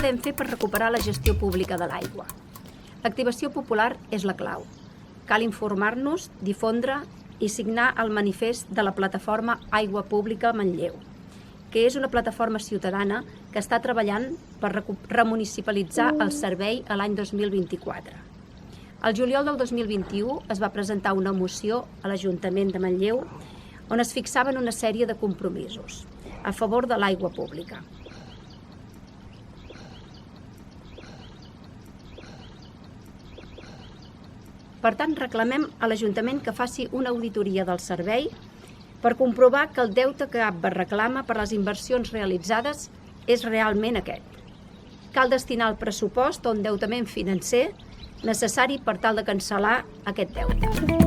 podem fer per recuperar la gestió pública de l'aigua? L'activació popular és la clau. Cal informar-nos, difondre i signar el manifest de la plataforma Aigua Pública Manlleu, que és una plataforma ciutadana que està treballant per remunicipalitzar el servei a l'any 2024. Al juliol del 2021 es va presentar una moció a l'Ajuntament de Manlleu on es fixaven una sèrie de compromisos a favor de l'aigua pública. Per tant, reclamem a l'Ajuntament que faci una auditoria del servei per comprovar que el deute que APBA reclama per les inversions realitzades és realment aquest. Cal destinar el pressupost a un endeutament financer necessari per tal de cancel·lar aquest deute.